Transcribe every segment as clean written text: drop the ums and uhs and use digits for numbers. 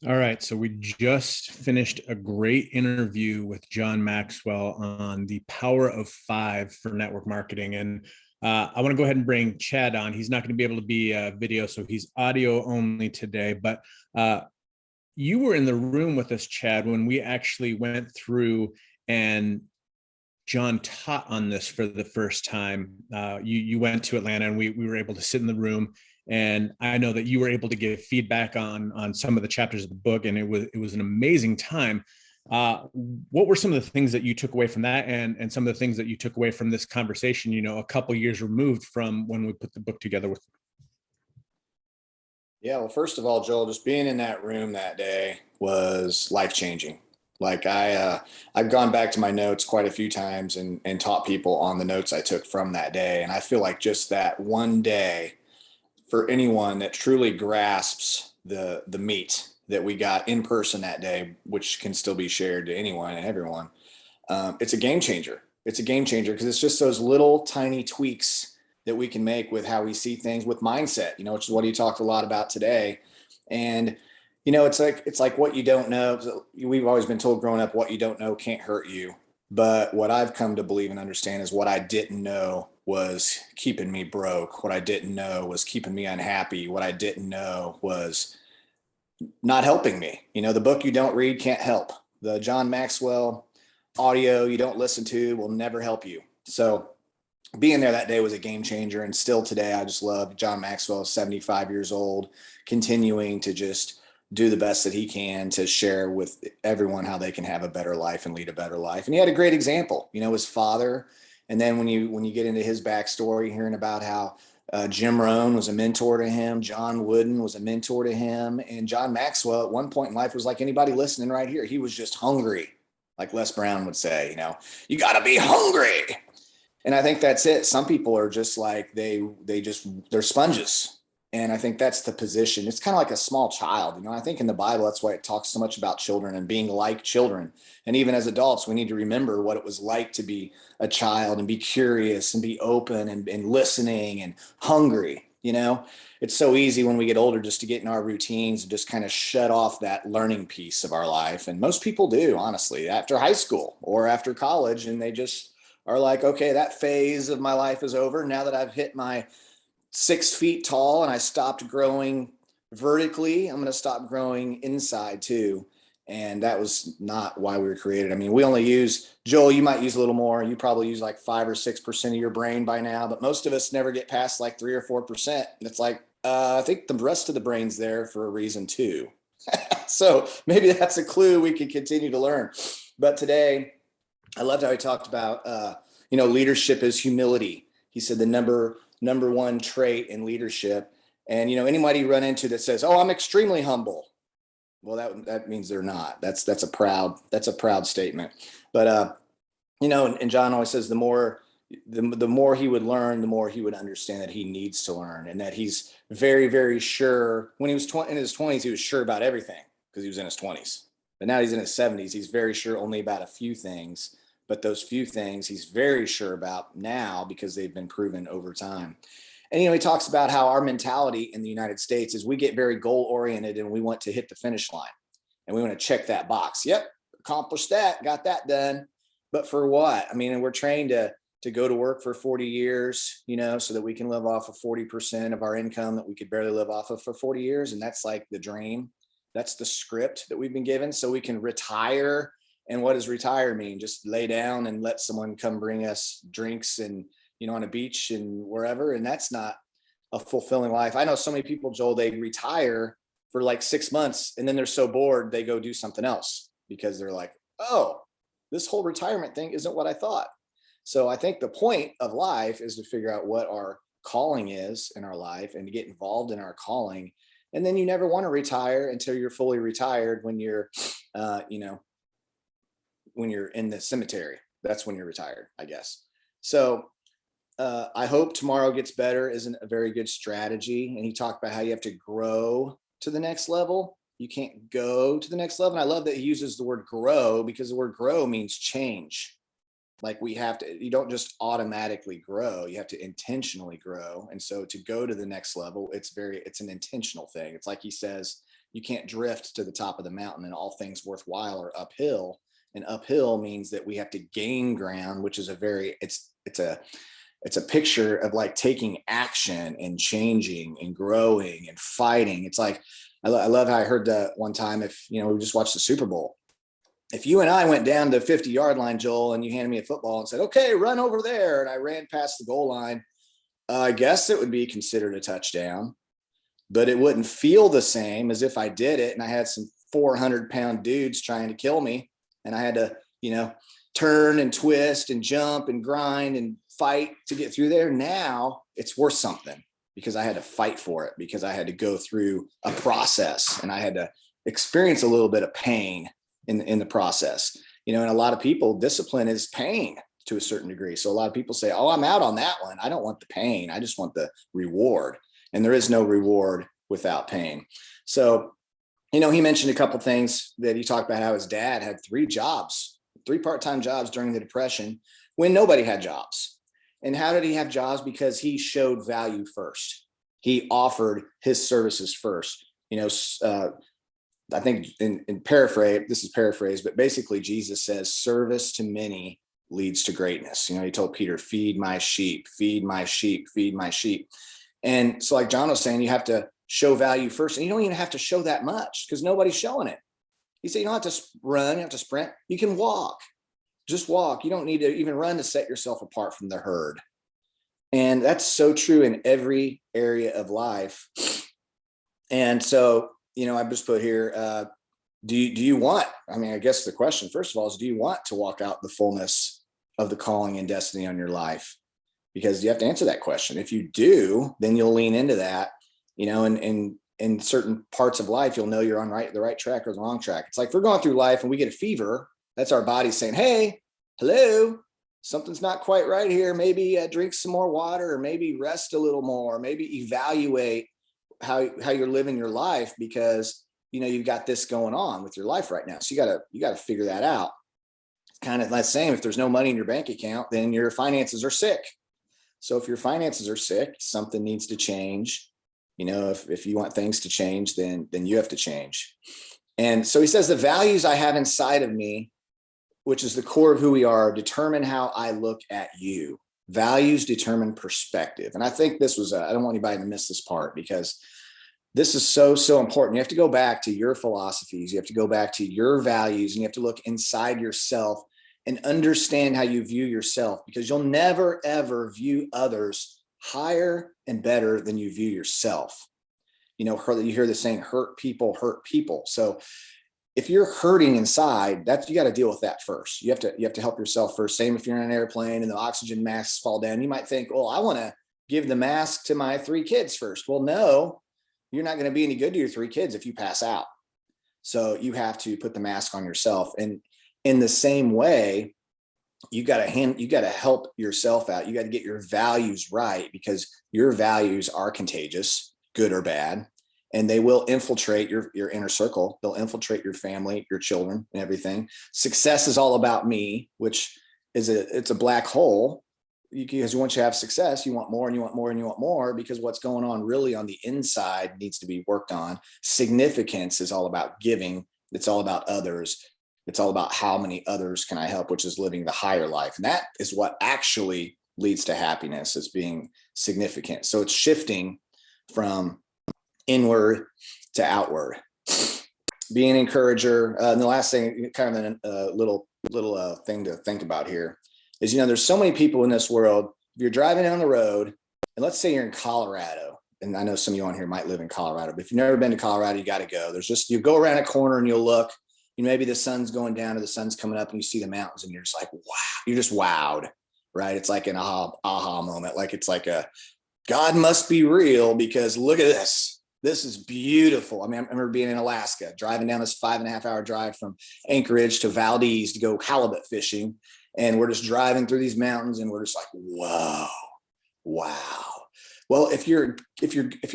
All right, so we just finished a great interview with John Maxwell on the power of five for network marketing. And I want to go ahead and bring Chad on. He's not going to be able to be video, so he's audio only today. But you were in the room with us, Chad, when we actually went through and John taught on this for the first time. You went to Atlanta, and we were able to sit in the room. And I know that you were able to give feedback on some of the chapters of the book, and it was an amazing time. What were some of the things that you took away from that, and some of the things that you took away from this conversation? A couple years removed from when we put the book together with. Yeah, well, first of all, Joel, just being in that room that day was life changing. Like I've gone back to my notes quite a few times and taught people on the notes I took from that day, and I feel like just that one day for anyone that truly grasps the meat that we got in person that day, which can still be shared to anyone and everyone, it's a game changer. It's a game changer because it's just those little tiny tweaks that we can make with how we see things with mindset, which is what he talked a lot about today. And it's like what you don't know. We've always been told growing up, what you don't know can't hurt you. But what I've come to believe and understand is what I didn't know was keeping me broke. What I didn't know was keeping me unhappy. What I didn't know was not helping me. The book you don't read can't help. The John Maxwell audio you don't listen to will never help you. So being there that day was a game changer. And still today, I just love John Maxwell, 75 years old, continuing to just do the best that he can to share with everyone how they can have a better life and lead a better life. And he had a great example, his father. And then when you get into his backstory, hearing about how Jim Rohn was a mentor to him, John Wooden was a mentor to him, and John Maxwell at one point in life was like anybody listening right here. He was just hungry, like Les Brown would say, you got to be hungry. And I think that's it. Some people are just like they're sponges. And I think that's the position. It's kind of like a small child. I think in the Bible, that's why it talks so much about children and being like children. And even as adults, we need to remember what it was like to be a child and be curious and be open and listening and hungry. It's so easy when we get older just to get in our routines and just kind of shut off that learning piece of our life. And most people do, honestly, after high school or after college, and they just are like, okay, that phase of my life is over. Now that I've hit my 6 feet tall and I stopped growing vertically, I'm going to stop growing inside too. And that was not why we were created. I mean, we only use, Joel, you might use a little more. You probably use like 5 or 6% of your brain by now, but most of us never get past like 3 or 4%. And it's like, I think the rest of the brain's there for a reason too. So maybe that's a clue we can continue to learn. But today, I loved how he talked about, leadership is humility. He said the number one trait in leadership. And, anybody you run into that says, oh, I'm extremely humble. Well, that means they're not. That's a proud statement. But, and John always says the more he would learn, the more he would understand that he needs to learn, and that he's very, very sure. When he was in his 20s, he was sure about everything because he was in his 20s. But now he's in his 70s. He's very sure only about a few things. But those few things he's very sure about now because they've been proven over time. And, he talks about how our mentality in the United States is we get very goal oriented and we want to hit the finish line and we want to check that box. Yep, accomplished that, got that done. But for what? I mean, and we're trained to go to work for 40 years, so that we can live off of 40% of our income that we could barely live off of for 40 years. And that's like the dream. That's the script that we've been given so we can retire. And what does retire mean? Just lay down and let someone come bring us drinks and, on a beach and wherever. And that's not a fulfilling life. I know so many people, Joel, they retire for like 6 months and then they're so bored, they go do something else because they're like, oh, this whole retirement thing isn't what I thought. So I think the point of life is to figure out what our calling is in our life and to get involved in our calling. And then you never want to retire until you're fully retired when you're, when you're in the cemetery. That's when you're retired, I guess. So I hope tomorrow gets better isn't a very good strategy. And he talked about how you have to grow to the next level. You can't go to the next level. And I love that he uses the word grow because the word grow means change. Like you don't just automatically grow, you have to intentionally grow. And so to go to the next level, it's an intentional thing. It's like he says, You can't drift to the top of the mountain, and all things worthwhile are uphill. And uphill means that we have to gain ground, which is it's a picture of like taking action and changing and growing and fighting. It's like, I love how I heard that one time, if, we just watched the Super Bowl. If you and I went down to the 50-yard line, Joel, and you handed me a football and said, okay, run over there, and I ran past the goal line, I guess it would be considered a touchdown, but it wouldn't feel the same as if I did it and I had some 400-pound dudes trying to kill me, and I had to, turn and twist and jump and grind and fight to get through there. Now it's worth something because I had to fight for it, because I had to go through a process and I had to experience a little bit of pain in the process, and a lot of people, discipline is pain to a certain degree. So a lot of people say, oh, I'm out on that one. I don't want the pain. I just want the reward. And there is no reward without pain. So, he mentioned a couple of things that he talked about, how his dad had 3 part-time jobs during the Depression when nobody had jobs. And how did he have jobs? Because he showed value first. He offered his services first. I think in paraphrase, this is paraphrase, but basically Jesus says, service to many leads to greatness. He told Peter, feed my sheep, feed my sheep, feed my sheep. And so like John was saying, you have to show value first. And you don't even have to show that much because nobody's showing it. He said, you don't have to run, you have to sprint. You can walk, just walk. You don't need to even run to set yourself apart from the herd. And that's so true in every area of life. And so, I just put here, do you want, I guess the question, first of all, is do you want to walk out the fullness of the calling and destiny on your life? Because you have to answer that question. If you do, then you'll lean into that, and in certain parts of life, you'll know you're on the right track or the wrong track. It's like if we're going through life and we get a fever, that's our body saying, hey, hello, something's not quite right here. Maybe drink some more water, or maybe rest a little more, maybe evaluate how you're living your life, because you've got this going on with your life right now. So you gotta figure that out. Kind of like saying, if there's no money in your bank account, then your finances are sick. So if your finances are sick, something needs to change. If you want things to change, then you have to change. And so he says, the values I have inside of me, which is the core of who we are, determine how I look at you. Values determine perspective. And I think this was, I don't want anybody to miss this part, because this is so, so important. You have to go back to your philosophies. You have to go back to your values, and you have to look inside yourself and understand how you view yourself, because you'll never, ever view others higher and better than you view yourself. You hear the saying, hurt people hurt people. So if you're hurting inside, you got to deal with that first. You have to help yourself first. Same if you're in an airplane and the oxygen masks fall down. You might think, oh, I want to give the mask to my 3 kids first. Well, no, you're not going to be any good to your 3 kids if you pass out. So you have to put the mask on yourself. And in the same way, you got to help yourself out. You got to get your values right, because your values are contagious, good or bad, and they will infiltrate your inner circle. They'll infiltrate your family, your children, and everything. Success is all about me, which it's a black hole. Because once you have success, you want more and you want more and you want more, because what's going on really on the inside needs to be worked on. Significance is all about giving. It's all about others. It's all about how many others can I help, which is living the higher life. And that is what actually leads to happiness, is being significant. So it's shifting from inward to outward. Being an encourager. And the last thing, kind of a little thing to think about here, is, there's so many people in this world. If you're driving down the road, and let's say you're in Colorado, and I know some of you on here might live in Colorado, but if you've never been to Colorado, you got to go. You go around a corner and you'll look, maybe the sun's going down or the sun's coming up, and you see the mountains, and you're just like, wow, you're just wowed, right? It's like an aha moment. Like, it's like God must be real, because look at this. This is beautiful. I remember being in Alaska, driving down this 5.5-hour drive from Anchorage to Valdez to go halibut fishing. And we're just driving through these mountains, and we're just like, whoa, wow. Well, if you're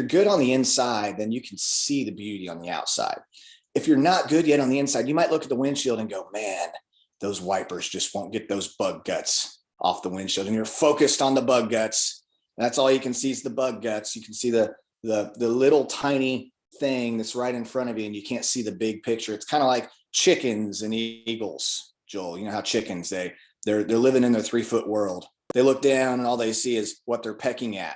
good on the inside, then you can see the beauty on the outside. If you're not good yet on the inside, you might look at the windshield and go, man, those wipers just won't get those bug guts off the windshield. And you're focused on the bug guts. That's all you can see is the bug guts. You can see the little tiny thing that's right in front of you and you can't see the big picture. It's kind of like chickens and eagles, Joel. You know how chickens, they're living in their 3-foot world. They look down and all they see is what they're pecking at.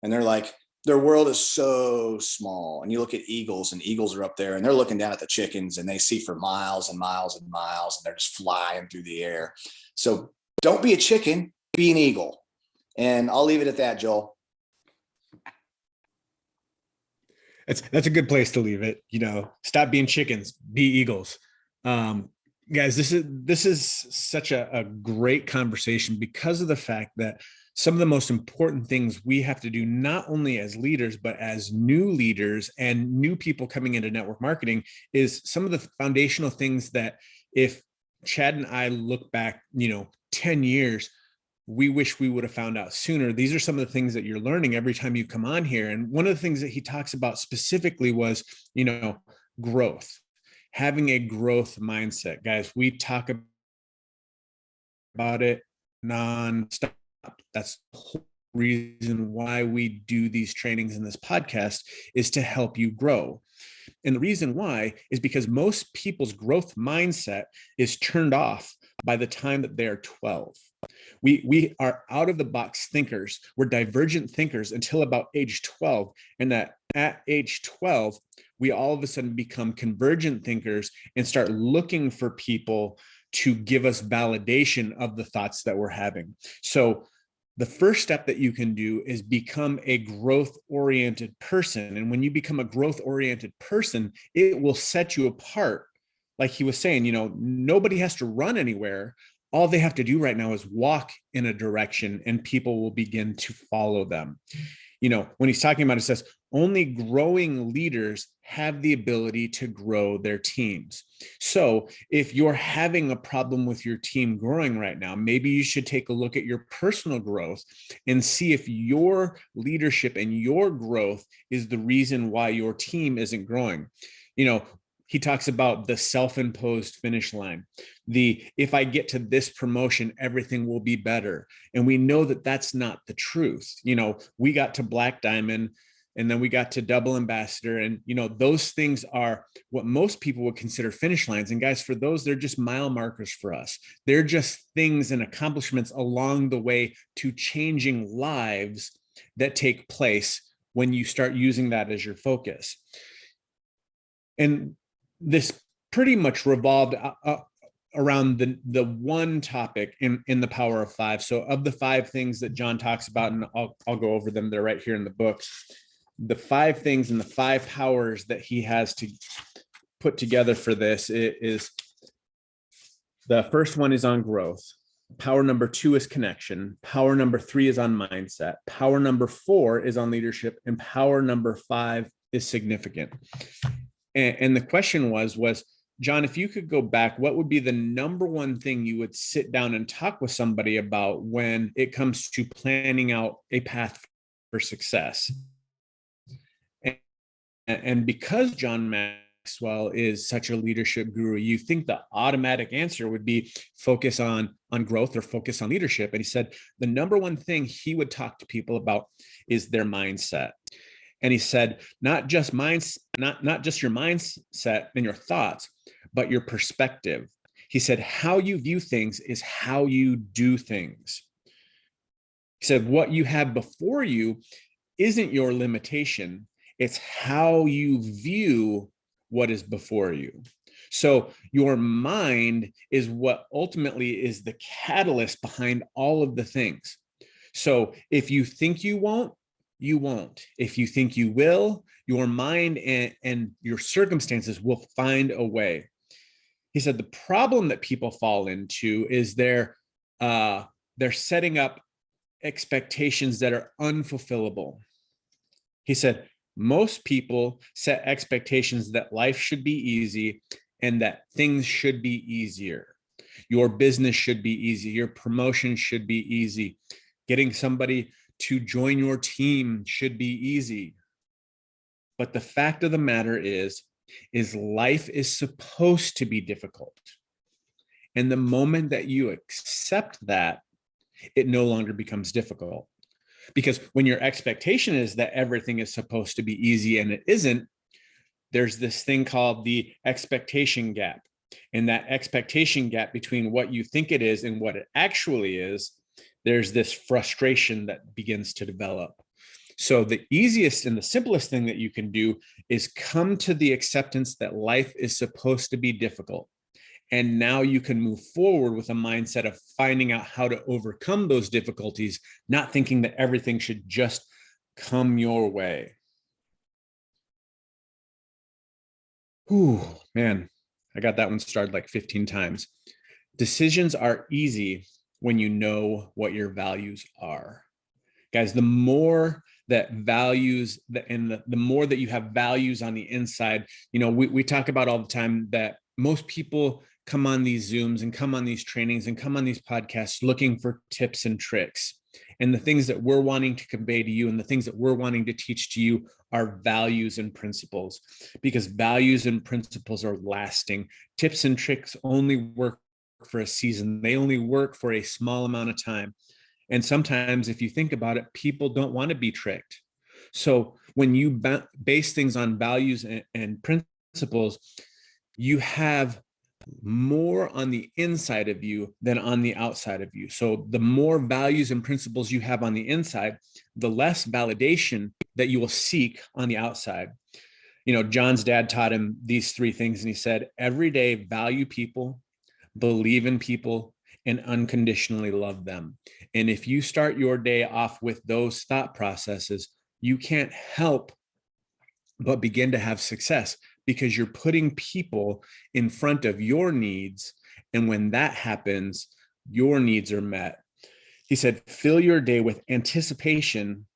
And they're like, their world is so small. And you look at eagles, and eagles are up there and they're looking down at the chickens and they see for miles and miles and miles, and they're just flying through the air. So don't be a chicken, be an eagle. And I'll leave it at that, Joel. That's a good place to leave it. Stop being chickens, be eagles. Guys, this is such a great conversation because of the fact that some of the most important things we have to do, not only as leaders, but as new leaders and new people coming into network marketing, is some of the foundational things that if Chad and I look back, 10 years, we wish we would have found out sooner. These are some of the things that you're learning every time you come on here. And one of the things that he talks about specifically was, growth, having a growth mindset. Guys, we talk about it nonstop. That's the whole reason why we do these trainings in this podcast, is to help you grow. And the reason why is because most people's growth mindset is turned off by the time that they are 12. We are out of the box thinkers. We're divergent thinkers until about age 12. And that at age 12, we all of a sudden become convergent thinkers and start looking for people to give us validation of the thoughts that we're having. So the first step that you can do is become a growth-oriented person. And when you become a growth-oriented person, it will set you apart. Like he was saying, nobody has to run anywhere. All they have to do right now is walk in a direction and people will begin to follow them. When he's talking about, it says only growing leaders have the ability to grow their teams. So if you're having a problem with your team growing right now, maybe you should take a look at your personal growth and see if your leadership and your growth is the reason why your team isn't growing. He talks about the self-imposed finish line. If I get to this promotion, everything will be better. And we know that that's not the truth. We got to Black Diamond and then we got to double ambassador. And, those things are what most people would consider finish lines. And guys, for those, they're just mile markers for us. They're just things and accomplishments along the way to changing lives that take place when you start using that as your focus. And this pretty much revolved around the one topic in the Power of Five. So of the 5 things that John talks about, and I'll go over them, they're right here in the book. The 5 things and the 5 powers that he has to put together for this is the first one is on growth. Power number 2 is connection. Power number 3 is on mindset. Power number 4 is on leadership. And power number 5 is significant. And the question was, John, if you could go back, what would be the number one thing you would sit down and talk with somebody about when it comes to planning out a path for success? And because John Maxwell is such a leadership guru, you think the automatic answer would be focus on growth or focus on leadership. And he said the number one thing he would talk to people about is their mindset. And he said, not just your mindset and your thoughts, but your perspective. He said, how you view things is how you do things. He said, what you have before you isn't your limitation. It's how you view what is before you. So your mind is what ultimately is the catalyst behind all of the things. So if you think you won't, you won't. If you think you will, your mind and your circumstances will find a way. He said the problem that people fall into is they're setting up expectations that are unfulfillable. He said most people set expectations that life should be easy and that things should be easier. Your business should be easy. Your promotion should be easy. Getting somebody to join your team should be easy. But the fact of the matter is life is supposed to be difficult. And the moment that you accept that, it no longer becomes difficult. Because when your expectation is that everything is supposed to be easy and it isn't, there's this thing called the expectation gap. And that expectation gap between what you think it is and what it actually is, there's this frustration that begins to develop. So the easiest and the simplest thing that you can do is come to the acceptance that life is supposed to be difficult. And now you can move forward with a mindset of finding out how to overcome those difficulties, not thinking that everything should just come your way. Ooh, man, I got that one started like 15 times. Decisions are easy when you know what your values are. Guys, the more that values and the more that you have values on the inside, we talk about all the time that most people come on these Zooms and come on these trainings and come on these podcasts looking for tips and tricks. And the things that we're wanting to convey to you and the things that we're wanting to teach to you are values and principles, because values and principles are lasting. Tips and tricks only work for a season. They only work for a small amount of time. And sometimes, if you think about it, people don't want to be tricked. So when you base things on values and principles, you have more on the inside of you than on the outside of you. So the more values and principles you have on the inside, the less validation that you will seek on the outside. John's dad taught him these three things, and he said, every day, value people, believe in people, and unconditionally love them. And if you start your day off with those thought processes, you can't help but begin to have success, because you're putting people in front of your needs. And when that happens, your needs are met. He said, fill your day with anticipation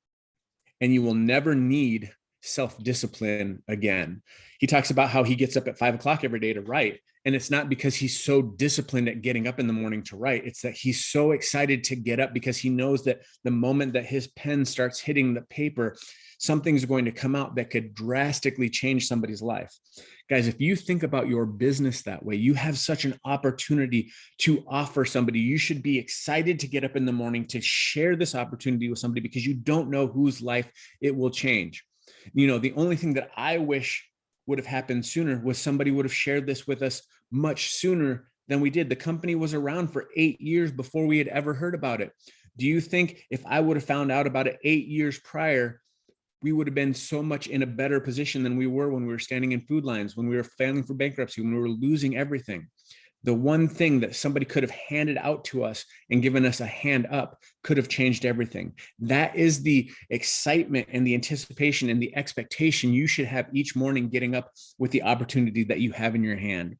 and you will never need self-discipline again. He talks about how he gets up at 5 o'clock every day to write. And it's not because he's so disciplined at getting up in the morning to write. It's that he's so excited to get up because he knows that the moment that his pen starts hitting the paper, something's going to come out that could drastically change somebody's life. Guys, if you think about your business that way, you have such an opportunity to offer somebody. You should be excited to get up in the morning to share this opportunity with somebody, because you don't know whose life it will change. The only thing that I wish would have happened sooner was somebody would have shared this with us much sooner than we did. The company was around for 8 years before we had ever heard about it. Do you think if I would have found out about it 8 years prior, we would have been so much in a better position than we were when we were standing in food lines, when we were filing for bankruptcy, when we were losing everything? The one thing that somebody could have handed out to us and given us a hand up could have changed everything. That is the excitement and the anticipation and the expectation you should have each morning getting up with the opportunity that you have in your hand.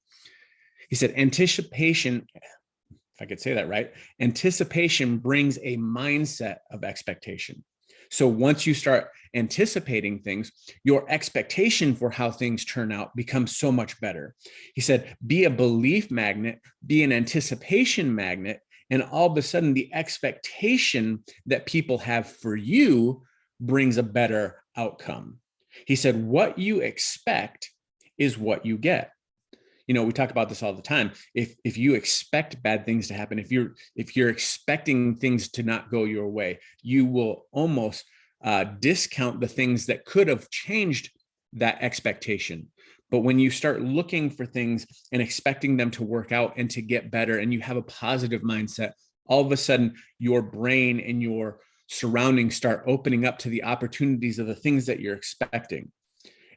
He said, anticipation, if I could say that right, anticipation brings a mindset of expectation. So once you start anticipating things, your expectation for how things turn out becomes so much better. He said, be a belief magnet, be an anticipation magnet, and all of a sudden the expectation that people have for you brings a better outcome. He said, what you expect is what you get. We talk about this all the time. If you expect bad things to happen, if you're expecting things to not go your way, you will almost discount the things that could have changed that expectation. But when you start looking for things and expecting them to work out and to get better, and you have a positive mindset, all of a sudden your brain and your surroundings start opening up to the opportunities of the things that you're expecting.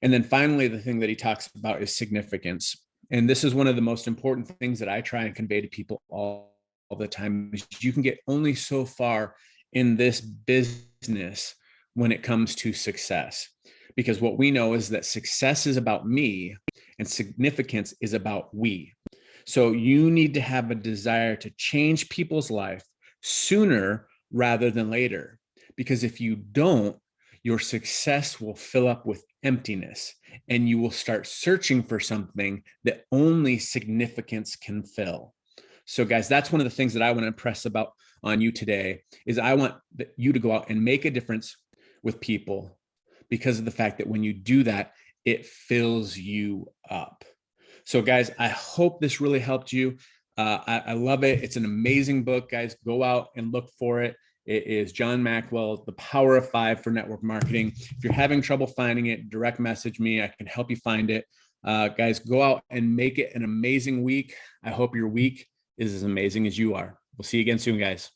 And then finally, the thing that he talks about is significance. And this is one of the most important things that I try and convey to people all the time. Is you can get only so far in this business when it comes to success, because what we know is that success is about me and significance is about we. So you need to have a desire to change people's life sooner rather than later, because if you don't, your success will fill up with emptiness and you will start searching for something that only significance can fill. So guys, that's one of the things that I want to impress about on you today is I want you to go out and make a difference with people, because of the fact that when you do that, it fills you up. So guys, I hope this really helped you. I love it. It's an amazing book, guys. Go out and look for it. It is John Maxwell, The Power of Five for Network Marketing. If you're having trouble finding it, direct message me. I can help you find it. Guys, go out and make it an amazing week. I hope your week is as amazing as you are. We'll see you again soon, guys.